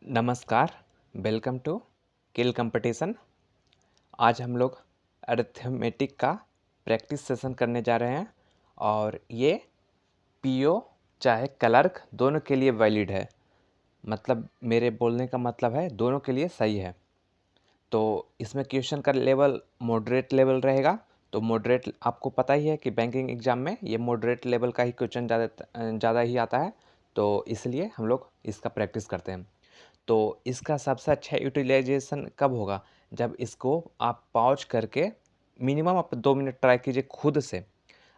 नमस्कार, welcome to kill competition. आज हम लोग अरिथमेटिक का प्रैक्टिस सेशन करने जा रहे हैं और ये पीओ चाहे क्लर्क दोनों के लिए वैलिड है। मतलब मेरे बोलने का मतलब है दोनों के लिए सही है। तो इसमें क्वेश्चन का लेवल मॉडरेट लेवल रहेगा। तो मॉडरेट आपको पता ही है कि बैंकिंग एग्जाम में ये मॉडरेट लेवल का ही क्वेश्चन ज़्यादा ही आता है, तो इसलिए हम लोग इसका प्रैक्टिस करते हैं। तो इसका सबसे अच्छा यूटिलाइजेशन कब होगा? जब इसको आप पॉज करके मिनिमम आप 2 मिनट ट्राई कीजिए खुद से,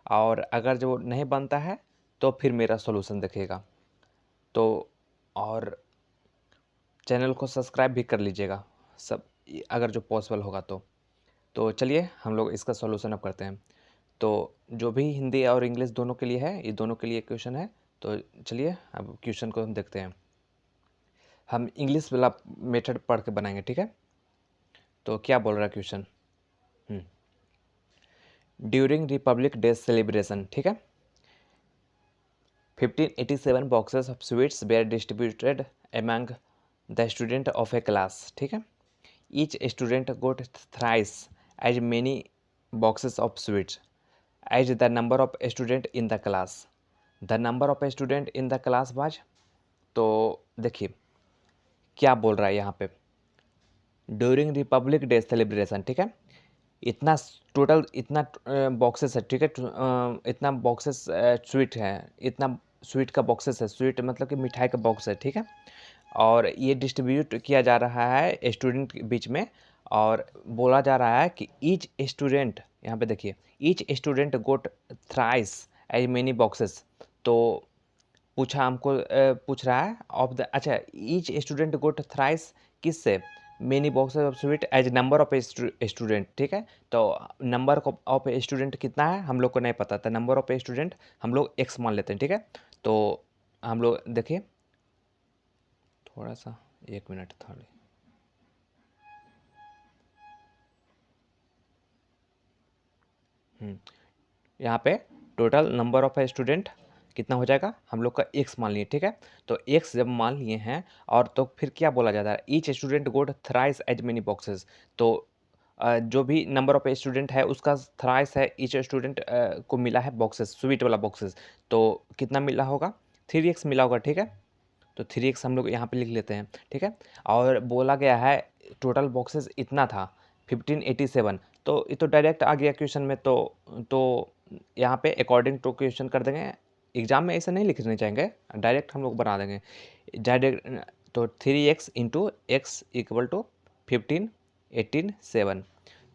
और अगर जो नहीं बनता है तो फिर मेरा सॉल्यूशन देखिएगा। तो और चैनल को सब्सक्राइब भी कर लीजिएगा सब, अगर जो पॉसिबल होगा तो चलिए हम लोग इसका सॉल्यूशन अब करते हैं। तो जो भी हिंदी और इंग्लिश दोनों के लिए है, ये दोनों के लिए क्वेश्चन है। तो चलिए अब क्वेश्चन को हम देखते हैं। हम इंग्लिश वाला मेथड पढ़ के बनाएंगे, ठीक है? तो क्या बोल रहा है question? During republic day celebration, ठीक है, 1587 boxes of sweets were distributed among the student of a class, ठीक है। Each student got thrice as many boxes of sweets as the number of student in the class. The number of student in the class was, तो देखिए क्या बोल रहा है यहाँ पे, ड्यूरिंग रिपब्लिक डे सेलिब्रेशन, ठीक है। इतना टोटल इतना बॉक्सेस है, ठीक है। इतना बॉक्सेस स्वीट है, इतना स्वीट का बॉक्सेस है। स्वीट मतलब कि मिठाई का बॉक्स है, ठीक है। और ये डिस्ट्रीब्यूट किया जा रहा है स्टूडेंट के बीच में, और बोला जा रहा है कि ईच स्टूडेंट, यहाँ पे देखिए, each student got thrice as many boxes. तो पूछा हमको, पूछ रहा है ऑफ द, अच्छा, ईच स्टूडेंट गोट थ्राइस किससे? Many boxes of sweet as number of student, ठीक है। तो नंबर ऑफ स्टूडेंट कितना है हम लोग को नहीं पता था। नंबर ऑफ स्टूडेंट हम लोग एक्स मान लेते हैं, ठीक है। तो हम लोग देखिए, थोड़ा सा, 1 मिनट थोड़ी, यहाँ पे टोटल नंबर ऑफ स्टूडेंट कितना हो जाएगा, हम लोग का एक्स मान लिए, ठीक है। तो एक्स जब मान लिए हैं, और तो फिर क्या बोला जाता है, each student got thrice as many boxes. तो जो भी नंबर ऑफ स्टूडेंट है उसका थ्राइस है, ईच स्टूडेंट को मिला है बॉक्सेस, स्वीट वाला बॉक्सेस। तो कितना मिला होगा? 3x मिला होगा, ठीक है। तो 3x हम लोग यहाँ पे लिख लेते हैं, ठीक है। और बोला गया है टोटल बॉक्सेस इतना था 1587। तो ये तो डायरेक्ट आ गया क्वेश्चन में। तो यहाँ पे अकॉर्डिंग टू क्वेश्चन कर देंगे। एग्जाम में ऐसा नहीं लिखने चाहेंगे, डायरेक्ट हम लोग बना देंगे डायरेक्ट। तो 3x into x equal to 1587।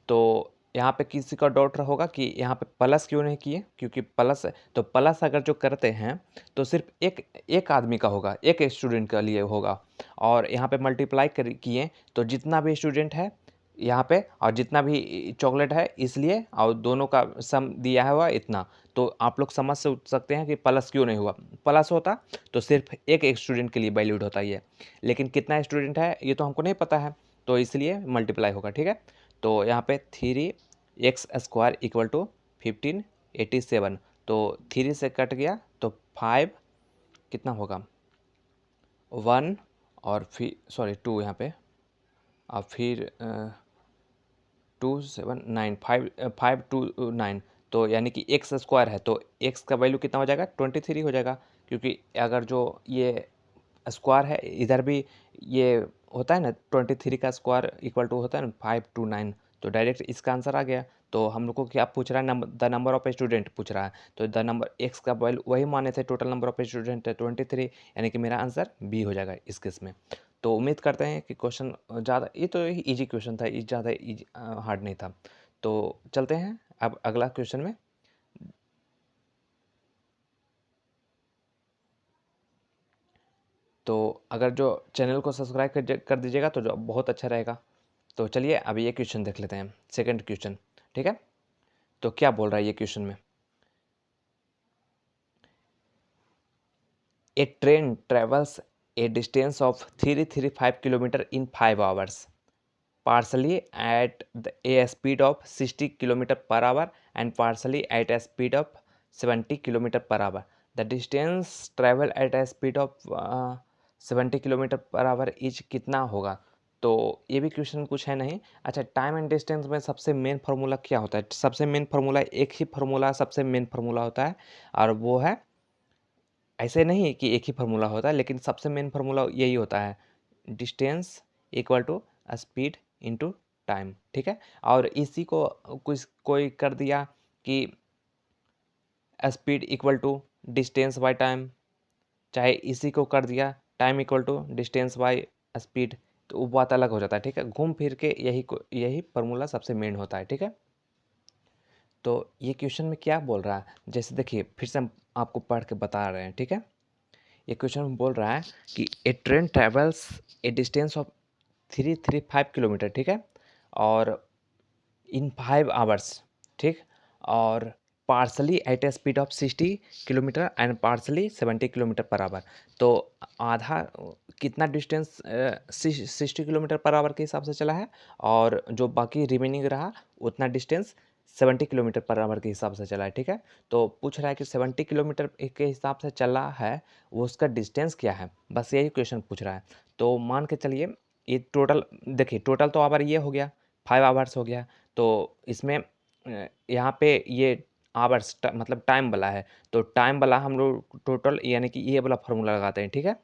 तो यहाँ पे किसी का डाउट होगा कि यहाँ पे प्लस क्यों नहीं किए, क्योंकि प्लस, तो प्लस अगर जो करते हैं तो सिर्फ एक एक आदमी का होगा, एक स्टूडेंट के लिए होगा। और यहाँ पे मल्टीप्लाई कर किए तो जितना भी स्टूडेंट है यहाँ पे, और जितना भी चॉकलेट है इसलिए, और दोनों का सम दिया हुआ इतना। तो आप लोग समझ सकते हैं कि प्लस क्यों नहीं हुआ। प्लस होता तो सिर्फ एक स्टूडेंट के लिए वैलिड होता ये, लेकिन कितना स्टूडेंट है ये तो हमको नहीं पता है, तो इसलिए मल्टीप्लाई होगा, ठीक है। तो यहाँ पे 3x² इक्वल टू 1587। तो 3 से कट गया तो 5 कितना होगा, 1, और फिर सॉरी 2 यहाँ पे, और फिर 2 7 9 5 5 2 9। तो यानी कि x² है, तो x का वैल्यू कितना हो जाएगा, 23 हो जाएगा। क्योंकि अगर जो ये स्क्वायर है इधर भी, ये होता है ना 23 का स्क्वायर इक्वल टू होता है ना 529। तो डायरेक्ट इसका आंसर आ गया। तो हम लोग को क्या पूछ रहा है, द नंबर ऑफ स्टूडेंट पूछ रहा है। तो द नंबर एक्स का वैल्यू वही माने थे, टोटल नंबर ऑफ स्टूडेंट है 23, यानी कि मेरा आंसर बी हो जाएगा इस केस में। तो उम्मीद करते हैं कि क्वेश्चन ज़्यादा, ये तो इजी क्वेश्चन था, ज़्यादा हार्ड नहीं था। तो चलते हैं अब अगला क्वेश्चन में। तो अगर जो चैनल को सब्सक्राइब कर दीजिएगा तो जो बहुत अच्छा रहेगा। तो चलिए अब ये क्वेश्चन देख लेते हैं, सेकंड क्वेश्चन, ठीक है। तो क्या बोल रहा है ये क्वेश्चन में, a train travels a distance of 335 kilometre in 5 hours partially at a speed of 60 kilometer per hour and partially at a speed of 70 kilometer per hour. The distance traveled at a speed of 70 kilometre per our each कितना होगा? तो ये भी question कुछ है नहीं। अच्छा, time and distance में सबसे मेन फार्मूला क्या होता है? सबसे मेन फार्मूला एक ही फार्मूला सबसे मेन फार्मूला होता है, और वो है, ऐसे नहीं कि एक ही फार्मूला होता है, लेकिन सबसे मेन फार्मूला यही होता है, distance equal to speed into time, ठीक है? और इसी को कुछ कोई कर दिया कि speed equal to distance by time, चाहे इसी को कर दिया time equal to distance by speed, तो वो बात अलग हो जाता है, ठीक है? घूम फिर के यही फार्मूला सबसे मेन होता है, ठीक है? तो ये क्वेश्चन में क्या बोल रहा है, जैसे देखिए फिर से हम आपको पढ़ के बता रहे हैं, ठीक है? ये क्वेश्चन बोल रहा है कि a train travels a distance of 335 kilometre, ठीक है? और इन 5 आवर्स, ठीक? और partially at a speed of 60 kilometre and partially 70 kilometre per hour. तो आधा कितना डिस्टेंस 60 किलोमीटर पर आवर के हिसाब से चला है, और जो बाकी रिमेनिंग रहा उतना डिस्टेंस 70 किलोमीटर पर आवर के हिसाब से चला है, ठीक है? तो पूछ रहा है कि 70 किलोमीटर के हिसाब से चला है, वो उसका डिस्टेंस क्या है, बस यही क्वेश्चन पूछ रहा है। तो मान के चलिए, ये टोटल देखिए, टोटल तो आवर ये हो गया, 5 आवर्स हो गया। तो इसमें यहाँ पे ये आवर्स मतलब टाइम वाला है, तो टाइम वाला हम लोग टोटल यानी कि ये वाला फार्मूला लगाते हैं, ठीक है?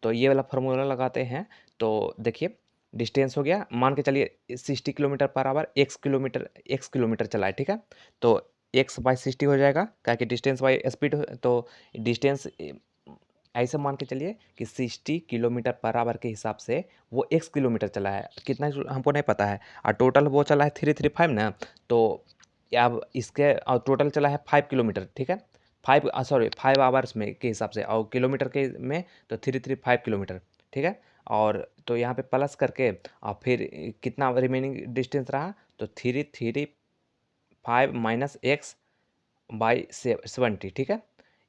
तो ये वाला फार्मूला लगाते हैं, तो देखिए डिस्टेंस हो गया, मान के चलिए 60 kilometre per our, x kilometre चला है, ठीक है? तो एक्स बाई 60 हो जाएगा, क्या कि डिस्टेंस बाई स्पीड, तो डिस्टेंस ऐसे मान के चलिए कि 60 किलोमीटर पर आवर के हिसाब से वो एक्स किलोमीटर चला है, कितना हमको नहीं पता है, और टोटल वो चला है 335 ना, तो अब इसके और टोटल चला है 5 किलोमीटर, ठीक है? 5 सॉरी 5 आवर्स में के हिसाब से, और किलोमीटर के में तो 335 किलोमीटर, ठीक है? और तो यहाँ पे प्लस करके और फिर कितना रिमेनिंग डिस्टेंस रहा, तो 335 माइनस एक्स बाई 70, ठीक है?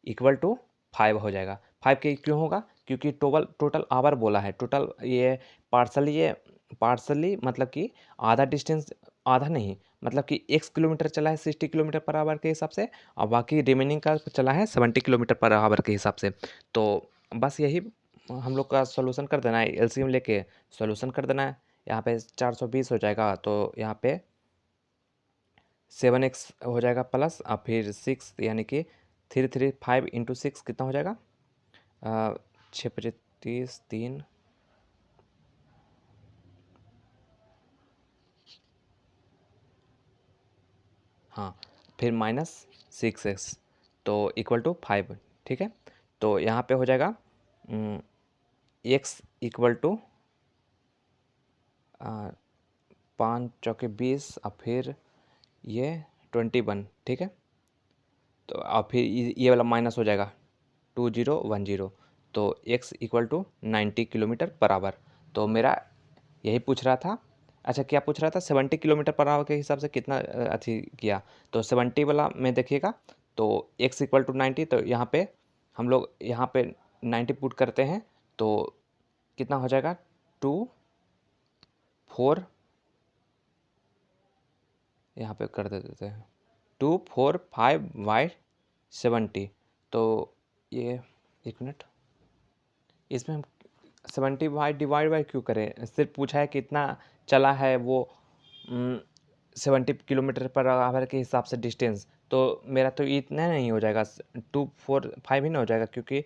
इक्वल टू 5 हो जाएगा। 5 के क्यों होगा? क्योंकि टोटल टोटल आवर बोला है, टोटल ये पार्सली मतलब कि आधा डिस्टेंस, आधा नहीं, मतलब कि एक्स किलोमीटर चला है 60 किलोमीटर पर आवर के हिसाब से, और बाकी रिमेनिंग का चला है 70 किलोमीटर पर आवर के हिसाब से। तो बस यही हम लोग का सॉल्यूशन कर देना है, एलसीएम लेके सॉल्यूशन कर देना है। यहाँ पे 420 हो जाएगा, तो यहाँ पे 7x हो जाएगा प्लस, और फिर 6 यानी कि 335 इंटू 6 कितना हो जाएगा, 6 25 3, हाँ, फिर माइनस 6x, तो इक्वल टू 5, ठीक है? तो यहाँ पे हो जाएगा x इक्वल टू 5 चौके 20, और फिर ये 21, ठीक है? तो और फिर ये वाला माइनस हो जाएगा 2010, तो x equal to 90 kilometre per hour. तो मेरा यही पूछ रहा था। अच्छा, क्या पूछ रहा था? 70 किलोमीटर पर आवर के हिसाब से कितना अथी किया, तो 70 वाला में देखिएगा, तो x इक्वल टू 90, तो यहाँ पे हम लोग यहाँ पे 90 पुट करते हैं, तो कितना हो जाएगा, 2 4, यहाँ पे कर देते हैं 245/70। तो ये एक मिनट, इसमें हम 70 बाई डिवाइड बाई क्यों करें, सिर्फ पूछा है कितना चला है वो 70 किलोमीटर पर आवर के हिसाब से डिस्टेंस, तो मेरा तो इतना नहीं हो जाएगा, 245 ही ना हो जाएगा, क्योंकि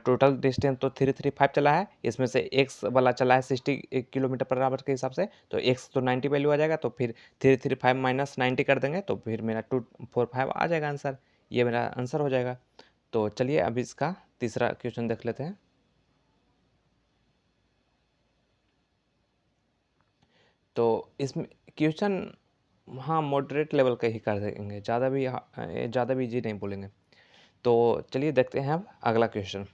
टोटल डिस्टेंस तो 335 चला है, इसमें से एक्स वाला चला है 60 किलोमीटर पर आवर के हिसाब से, तो एक्स तो 90 वैल्यू आ जाएगा, तो फिर 335 माइनस 90 कर देंगे, तो फिर मेरा 245 आ जाएगा आंसर, ये मेरा आंसर हो जाएगा। तो चलिए अभी इसका तीसरा क्वेश्चन देख लेते हैं। तो इसमें क्वेश्चन, हाँ, मॉडरेट लेवल का ही कर देंगे, ज़्यादा भी इजी नहीं बोलेंगे। तो चलिए देखते हैं अब अगला क्वेश्चन।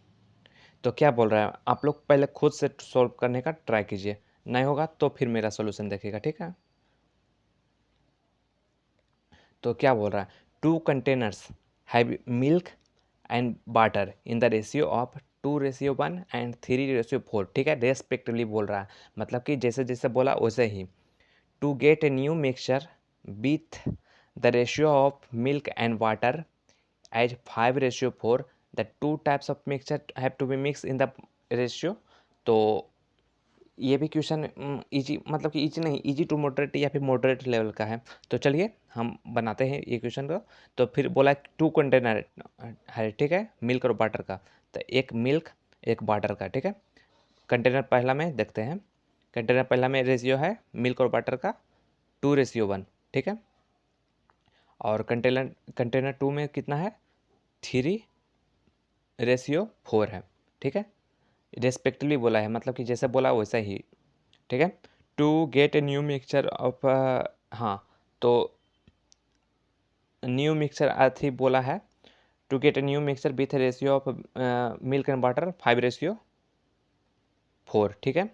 तो क्या बोल रहा है, आप लोग पहले खुद से सॉल्व करने का ट्राई कीजिए, नहीं होगा तो फिर मेरा सॉल्यूशन देखिएगा, ठीक है? तो क्या बोल रहा है, 2 containers have milk and water in the ratio of 2:1 and 3:4, ठीक है, रेस्पेक्टिवली बोल रहा है, मतलब कि जैसे जैसे बोला वैसे ही। To get a new mixture with the ratio of milk and water as 5:4, the two types of mixture have to be mixed in the ratio तो ये भी क्वेश्चन इजी, मतलब कि इजी नहीं, इजी टू मॉडरेट या फिर moderate level का है। तो चलिए हम बनाते हैं ये क्वेश्चन को। तो फिर बोला 2 कंटेनर है, ठीक है, मिल्क और वाटर का। तो एक मिल्क एक वाटर का, ठीक है। कंटेनर पहला में देखते हैं। कंटेनर पहला में रेशियो है मिल्क और वाटर का 2:1, ठीक है। और कंटेनर कंटेनर 2 में कितना है, 3:4 है, ठीक है। रेस्पेक्टिवली बोला है, मतलब कि जैसे बोला वैसा ही, ठीक है। To get a new mixture of, हाँ, तो न्यू मिक्सचर अर्थ ही बोला है। To get a new mixture with ratio of milk and water 5:4, ठीक है।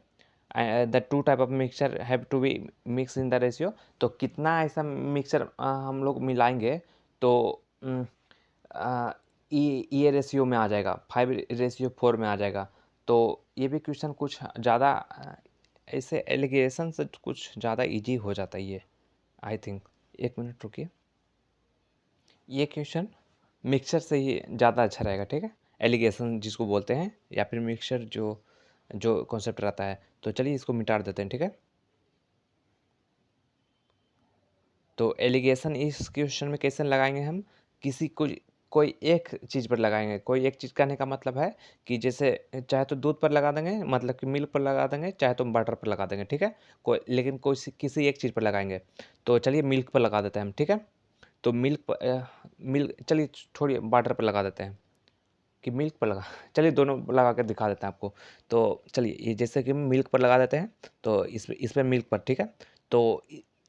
The two type of mixture have to be mix in the ratio. तो कितना ऐसा मिक्सचर हम लोग मिलाएंगे तो ये रेशियो में आ जाएगा, 5:4 में आ जाएगा। तो ये भी क्वेश्चन कुछ ज़्यादा ऐसे एलिगेशन से कुछ ज़्यादा इजी हो जाता है ये, आई थिंक। एक मिनट रुकिए, ये क्वेश्चन मिक्सचर से ही ज़्यादा अच्छा रहेगा, ठीक है। एलिगेशन जिसको बोलते हैं, या फिर मिक्सचर जो जो कॉन्सेप्ट रहता है। तो चलिए इसको मिटा देते हैं, ठीक है। तो एलिगेशन इस क्वेश्चन में कैसे लगाएंगे हम, किसी को कोई एक चीज़ पर लगाएंगे। कोई एक चीज़ कहने का मतलब है कि जैसे चाहे तो दूध पर लगा देंगे, मतलब कि मिल्क पर लगा देंगे, चाहे तो वाटर पर लगा देंगे, ठीक है। कोई लेकिन कोई किसी एक चीज़ पर लगाएंगे। तो चलिए मिल्क पर लगा देते हैं हम, ठीक है। तो मिल्क चलिए छोड़िए, वाटर पर लगा देते हैं कि मिल्क पर लगा चलिए दोनों लगा कर दिखा देते हैं आपको। तो चलिए ये जैसे कि मिल्क पर लगा देते हैं, तो इस पर मिल्क पर, ठीक है। तो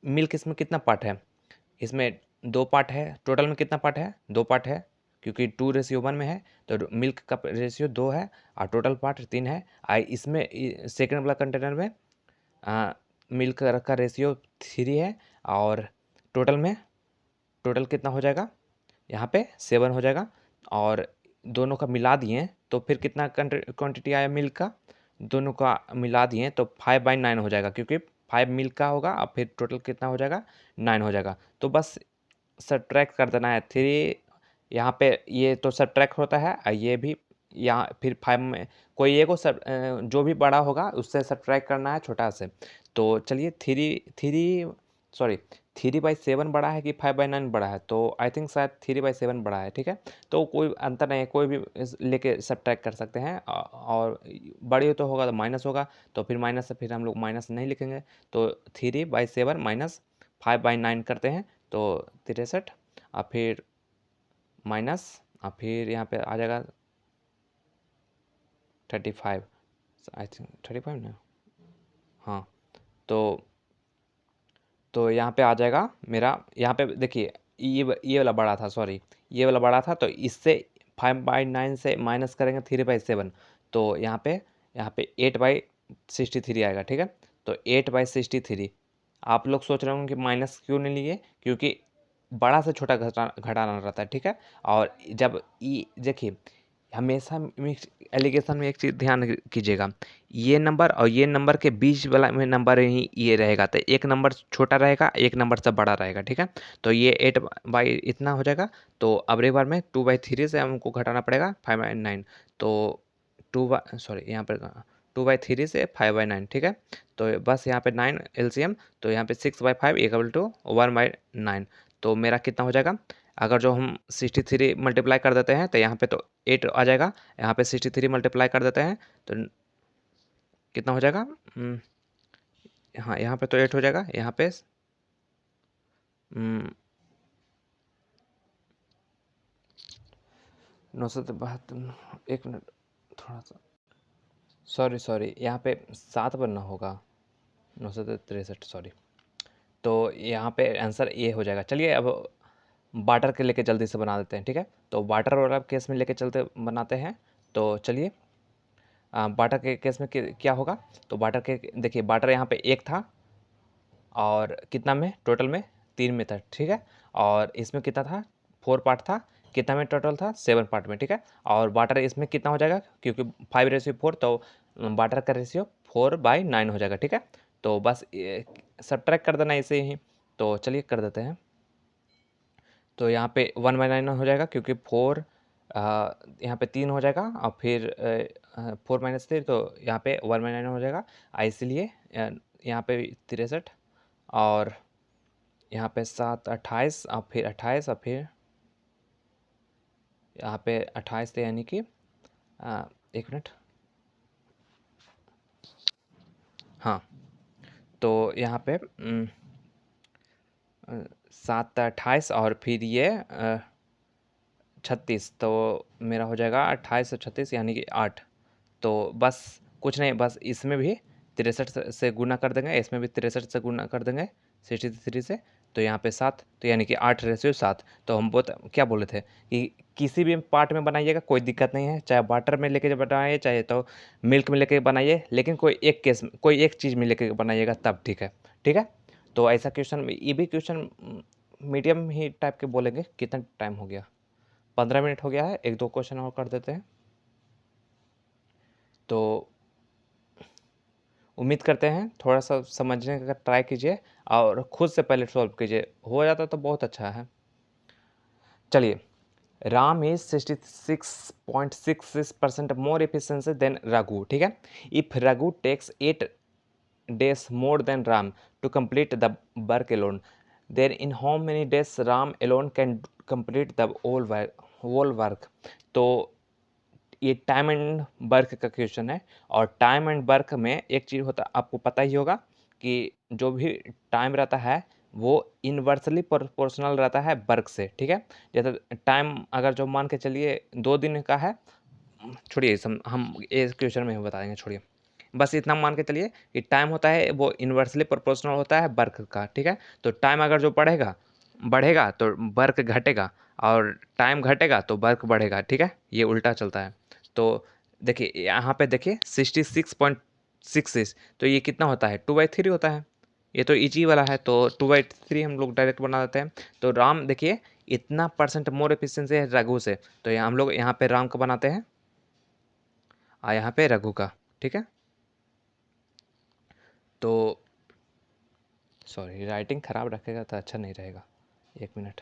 मिल्क इसमें कितना पार्ट है, इसमें 2 पार्ट है। टोटल में कितना पार्ट है, 2 पार्ट है, क्योंकि 2:1 में है। तो मिल्क का रेशियो 2 है और टोटल पार्ट 3 है। इसमें सेकेंड वाला कंटेनर में मिल्क का रेशियो 3 है, और टोटल में टोटल कितना हो जाएगा, यहाँ पे 7 हो जाएगा। और दोनों का मिला दिए तो फिर कितना क्वांटिटी आया मिल्क का, दोनों का मिला दिए तो 5/9 हो जाएगा, क्योंकि 5 मिल्क का होगा और फिर टोटल कितना हो जाएगा, 9 हो जाएगा। तो बस सब्ट्रैक्ट कर देना है 3, यहाँ पे ये तो सब्ट्रैक्ट होता है, और ये भी यहाँ फिर 5 में कोई एक को जो भी बड़ा होगा उससे सब्ट्रैक्ट करना है छोटा से। तो चलिए 3/7 बड़ा है कि 5/9 बड़ा है, तो आई थिंक शायद 3/7 बड़ा है, ठीक है। तो कोई अंतर नहीं है, कोई भी लेके सब्ट्रैक्ट कर सकते हैं। और बड़ी तो होगा तो माइनस होगा, तो फिर माइनस से फिर हम लोग माइनस नहीं लिखेंगे। तो 3/7 माइनस 5/9 करते हैं, तो 63, और फिर माइनस, और फिर यहाँ पे आ जाएगा 35, आई थिंक 35 ना, हाँ। तो यहाँ पे आ जाएगा मेरा, यहाँ पे देखिए ये वाला बड़ा था, सॉरी, ये वाला बड़ा था। तो इससे 5/9 से माइनस करेंगे 3/7, तो यहाँ पे 8/63 आएगा, ठीक है। तो 8/63। आप लोग सोच रहे होंगे कि माइनस क्यों नहीं लिए, क्योंकि बड़ा से छोटा घटाना रहता है, ठीक है। और जब देखिए हमेशा मिक्स एलिगेशन में एक चीज़ ध्यान कीजिएगा, ये नंबर और ये नंबर के बीच वाला में नंबर ही ये रहेगा। तो एक नंबर छोटा रहेगा, एक नंबर से बड़ा रहेगा, ठीक है। तो ये 8 इतना हो जाएगा। तो अब एक बार में 2/3 से हमको घटाना पड़ेगा 5/9। तो यहाँ पर 2/3 से 5/9, ठीक है। तो बस यहाँ पे 9 एलसीएम, तो यहाँ पे 6/5 इक्वल टू 1/9। तो मेरा कितना हो जाएगा, अगर जो हम 63 मल्टीप्लाई कर देते हैं तो यहाँ पे तो 8 आ जाएगा। यहाँ पे 63 मल्टीप्लाई कर देते हैं तो कितना हो जाएगा, हाँ यहाँ पे तो 8 हो जाएगा, यहाँ पे 972, एक मिनट, थोड़ा सा सॉरी यहाँ पे 7 बनना होगा, 963, सॉरी। तो यहाँ पे आंसर ए हो जाएगा। चलिए अब वाटर के लेके जल्दी से बना देते हैं, ठीक है। तो वाटर वाला केस में लेके चलते बनाते हैं। तो चलिए वाटर के केस में क्या होगा, तो वाटर के देखिए वाटर यहाँ पे 1 था, और कितना में टोटल में 3 में था, ठीक है। और इसमें कितना था, 4 पार्ट था, कितना में टोटल था, 7 पार्ट में, ठीक है। और वाटर इसमें कितना हो जाएगा, क्योंकि 5:4, तो वाटर का रेशियो 4/9 हो जाएगा, ठीक है। तो बस सब्ट्रैक्ट कर देना इसे ही। तो चलिए कर देते हैं। तो यहाँ पे 1/9 हो जाएगा, क्योंकि 4 यहाँ पे 3 हो जाएगा, और फिर 4 - 3 तो यहाँ पे 1/9 हो जाएगा, इसलिए यहाँ पे 63 और यहाँ पे 7 28 और फिर 28 और फिर यहाँ पे 28 थे, यानी कि 1 मिनट, हाँ, तो यहाँ पे 7 28 और फिर ये 36, तो मेरा हो जाएगा 28 और 36 यानी कि 8। तो बस कुछ नहीं, बस इसमें भी 63 से गुना कर देंगे, इसमें भी 63 से गुना कर देंगे 63 से, तो यहाँ पे 7, तो यानी कि 8:7। तो हम बहुत क्या बोले थे कि किसी भी पार्ट में बनाइएगा कोई दिक्कत नहीं है, चाहे वाटर में लेके बनाइए चाहे तो मिल्क में लेके बनाइए, लेकिन कोई एक केस में कोई एक चीज़ में लेके बनाइएगा तब ठीक है, ठीक है। तो ऐसा क्वेश्चन, ये भी क्वेश्चन मीडियम ही टाइप के बोलेंगे। कितना टाइम हो गया? 15 मिनट हो गया है, 1-2 क्वेश्चन और कर देते हैं। तो उम्मीद करते हैं थोड़ा सा समझने का ट्राई कीजिए और खुद से पहले सॉल्व कीजिए, हो जाता तो बहुत अच्छा है। चलिए, Ram is 66.66% more efficiency than Raghu, ठीक है। If Raghu takes 8 days more than Ram to complete the work alone, then in how many days Ram alone can complete the whole work? तो ये टाइम एंड वर्क का क्वेश्चन है, और time and work में एक चीज़ होता, आपको पता ही होगा कि जो भी टाइम रहता है वो इन्वर्सली प्रोपोर्शनल रहता है वर्क से, ठीक है। जैसे टाइम अगर जो मान के चलिए 2 दिन का है, छोड़िए हम इस क्वेश्चन में ही बता देंगे, छोड़िए, बस इतना मान के चलिए कि टाइम होता है वो इन्वर्सली प्रोपोर्शनल होता है वर्क का, ठीक है। तो टाइम अगर जो बढ़ेगा बढ़ेगा तो वर्क घटेगा, और टाइम घटेगा तो वर्क बढ़ेगा, ठीक है, ये उल्टा चलता है। तो देखिए यहाँ पे देखिए 66.66, तो ये कितना होता है? 2/3 होता है। ये तो इजी वाला है, तो 2/3 हम लोग डायरेक्ट बना देते हैं। तो राम देखिए इतना परसेंट मोर एफिशिएंसी है रघु से, तो यहाँ हम लोग यहाँ पे राम का बनाते हैं और यहाँ पे रघु का, ठीक है। तो सॉरी, राइटिंग ख़राब रखेगा तो अच्छा नहीं रहेगा, 1 मिनट।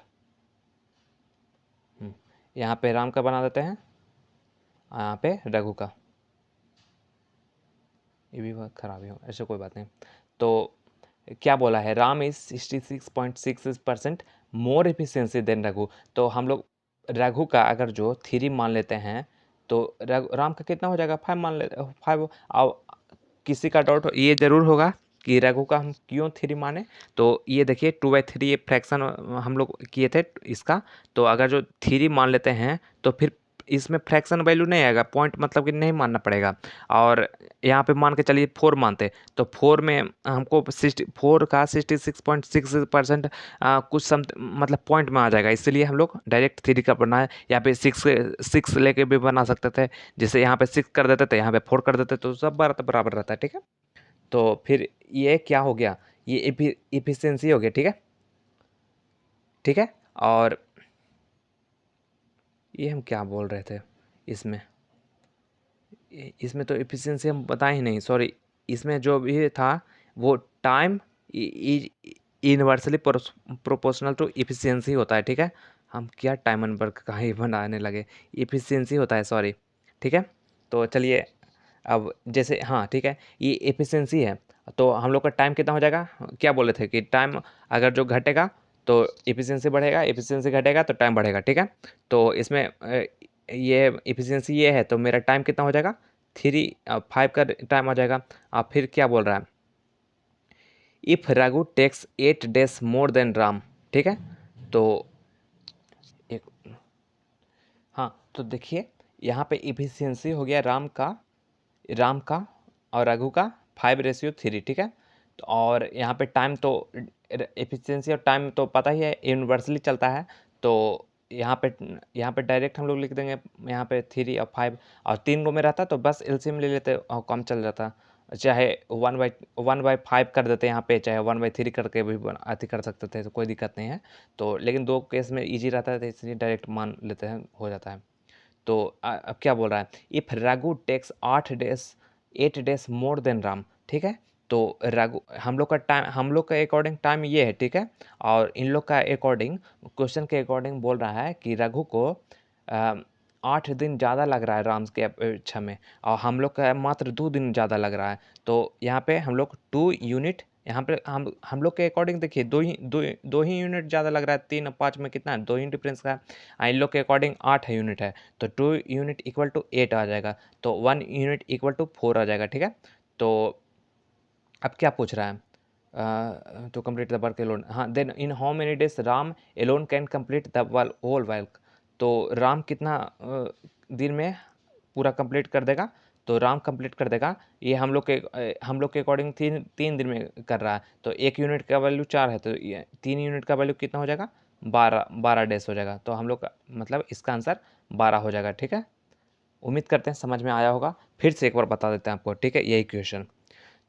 यहाँ पे राम का बना देते हैं, यहाँ पे रघु का, ये भी बहुत ख़राब ही हो, ऐसे कोई बात नहीं। तो क्या बोला है? Ram is 66.66% more efficiency than Raghu. तो हम लोग रघु का अगर जो 3 मान लेते हैं तो राम का कितना हो जाएगा? 5 मान ले, 5। अब किसी का डाउट ये ज़रूर होगा कि रघु का हम क्यों 3 माने, तो ये देखिए 2/3 ये फ्रैक्शन हम लोग किए थे इसका, तो अगर जो 3 मान लेते हैं तो फिर इसमें फ्रैक्शन वैल्यू नहीं आएगा, पॉइंट मतलब कि नहीं मानना पड़ेगा। और यहाँ पे मान के चलिए 4 मानते, तो 4 में हमको 4 का 66.66% कुछ सम मतलब पॉइंट में आ जाएगा, इसलिए हम लोग डायरेक्ट 3 का बनाए। यहाँ पे 6 लेके भी बना सकते थे, जैसे यहाँ पे 6 कर देते थे, यहाँ पे 4 कर देते तो सब बराबर रहता है, ठीक है। तो फिर ये क्या हो गया? ये एफिशिएंसी हो गया, ठीक है, ठीक है। और ये हम क्या बोल रहे थे इसमें? इसमें तो एफिशिएंसी हम बताए ही नहीं, सॉरी। इसमें जो भी था वो time inversely proportional to efficiency होता है, ठीक है। हम क्या टाइम एंड वर्क का ही बनाने लगे, एफिशिएंसी होता है, सॉरी, ठीक है। तो चलिए, अब जैसे हाँ ठीक है, ये एफिशिएंसी है, तो हम लोग का टाइम कितना हो जाएगा? क्या बोले थे कि टाइम अगर जो घटेगा तो एफिशिएंसी बढ़ेगा, एफिशिएंसी घटेगा तो टाइम बढ़ेगा, ठीक है। तो इसमें ये एफिशिएंसी ये है, तो मेरा टाइम कितना हो जाएगा? 5 का टाइम आ जाएगा। अब फिर क्या बोल रहा है? If Raghu takes 8 days more than Raghu, ठीक है। तो एक, हाँ, तो देखिए यहाँ पे एफिशिएंसी हो गया राम का और रघु का 5:3, ठीक है। तो और यहाँ पे टाइम तो एफिशिएंसी और टाइम तो पता ही है यूनिवर्सली चलता है, तो यहाँ पे डायरेक्ट हम लोग लिख देंगे, यहाँ पे 3 और 5, और 3 में रहता तो बस एलसीएम ले लेते और कम चल जाता, चाहे 1/5 कर देते यहाँ पे, चाहे 1/3 करके भी अति कर सकते थे, तो कोई दिक्कत नहीं है। तो लेकिन 2 केस में ईजी रहता है, तो इसलिए डायरेक्ट मान लेते हैं, हो जाता है। तो अब क्या बोल रहा है? If Raghu takes 8 days more than Raghu, ठीक है। तो रघु हम लोग का अकॉर्डिंग टाइम ये है, ठीक है। और इन लोग का अकॉर्डिंग, क्वेश्चन के अकॉर्डिंग बोल रहा है कि रघु को 8 दिन ज़्यादा लग रहा है राम के अपेक्षा में, और हम लोग का मात्र 2 दिन ज़्यादा लग रहा है। तो यहाँ पे हम लोग 2 यूनिट, यहाँ पे हम लोग के अकॉर्डिंग देखिए 2 ही यूनिट ज़्यादा लग रहा है। 3 और 5 में कितना है, 2 ही डिफरेंस का है। इन लोग के अकॉर्डिंग 8 यूनिट है, तो 2 यूनिट इक्वल टू 8 आ जाएगा, तो 1 यूनिट इक्वल टू 4 आ जाएगा, ठीक है। तो अब क्या पूछ रहा है, to complete the work alone, हाँ, then in how many days Ram alone can complete the whole work. तो राम कितना दिन में पूरा कंप्लीट कर देगा, तो राम कंप्लीट कर देगा, ये हम लोग के अकॉर्डिंग 3 दिन में कर रहा है। तो 1 यूनिट का वैल्यू 4 है, तो ये 3 यूनिट का वैल्यू कितना हो जाएगा, 12 डेज हो जाएगा। तो हम लोग का मतलब इसका आंसर 12 हो जाएगा, ठीक है। उम्मीद करते हैं समझ में आया होगा। फिर से एक बार बता देते हैं आपको, ठीक है, यही क्वेश्चन।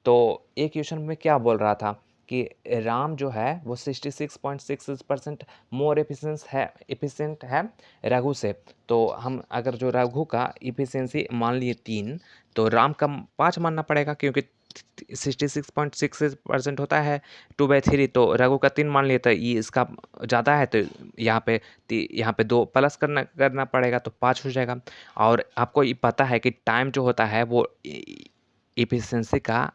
तो एक क्वेश्चन में क्या बोल रहा था कि राम जो है वो 66.66% मोर एफिशिएंट है रघु से। तो हम अगर जो रघु का इफिशिएंसी मान लिए 3, तो राम का 5 मानना पड़ेगा, क्योंकि 66.66% होता है 2/3, तो रघु का 3 मान लिए, तो ये इसका ज़्यादा है, तो यहाँ पे 2 प्लस करना पड़ेगा, तो 5 हो जाएगा। और आपको ये पता है कि टाइम जो होता है वो इफिशिएंसी का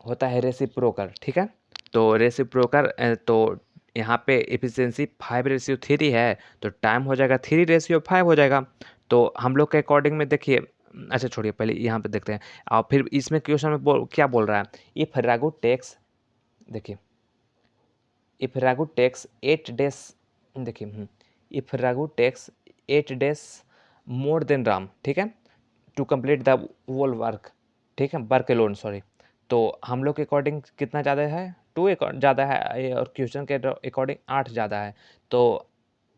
होता है रेसिप्रोकल, ठीक है। तो रेसिप्रोकल, तो यहाँ पे एफिशिएंसी 5:3 है, तो टाइम हो जाएगा 3:5 हो जाएगा। तो हम लोग के अकॉर्डिंग में देखिए, अच्छा छोड़िए, पहले यहाँ पे देखते हैं। और फिर इसमें क्वेश्चन में क्या बोल रहा है, इफ रघु टेक्स, देखिए इफ रघु टेक्स 8 डेज, देखिए if Raghu takes 8 days more than Raghu, ठीक है, to complete the whole work, ठीक है, वर्क एलोन, सॉरी। तो हम लोग के अकॉर्डिंग कितना ज़्यादा है, 2 ज़्यादा है, और क्वेश्चन के अकॉर्डिंग 8 ज़्यादा है। तो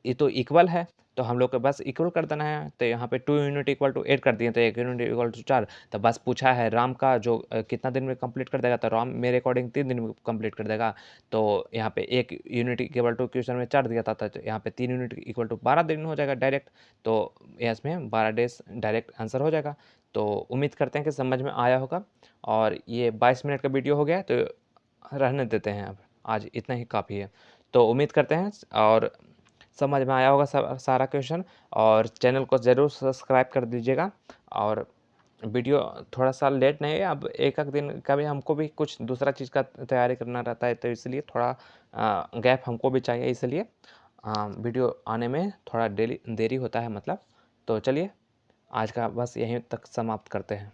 ये तो इक्वल है, तो हम लोग को बस इक्वल कर देना है। तो यहाँ पे 2 यूनिट इक्वल टू 8 कर दिए, तो 1 यूनिट इक्वल टू 4। तो बस पूछा है राम का जो कितना दिन में कंप्लीट कर देगा, तो राम मेरे अकॉर्डिंग 3 दिन में कंप्लीट कर देगा। तो यहाँ पे 1 यूनिट इक्वल टू क्वेश्चन में 4 दिया था, तो यहाँ पे 3 यूनिट इक्वल टू 12 दिन हो जाएगा डायरेक्ट। तो इसमें 12 डेज डायरेक्ट आंसर हो जाएगा। तो उम्मीद करते हैं कि समझ में आया होगा। और ये 22 मिनट का वीडियो हो गया, तो रहने देते हैं, अब आज इतना ही काफ़ी है। तो उम्मीद करते हैं और समझ में आया होगा सारा क्वेश्चन। और चैनल को ज़रूर सब्सक्राइब कर दीजिएगा। और वीडियो थोड़ा सा लेट नहीं है, अब एक दिन का भी हमको भी कुछ दूसरा चीज़ का तैयारी करना रहता है, तो इसलिए थोड़ा गैप हमको भी चाहिए, इसलिए वीडियो आने में थोड़ा देरी होता है मतलब। तो चलिए आज का बस यहीं तक समाप्त करते हैं।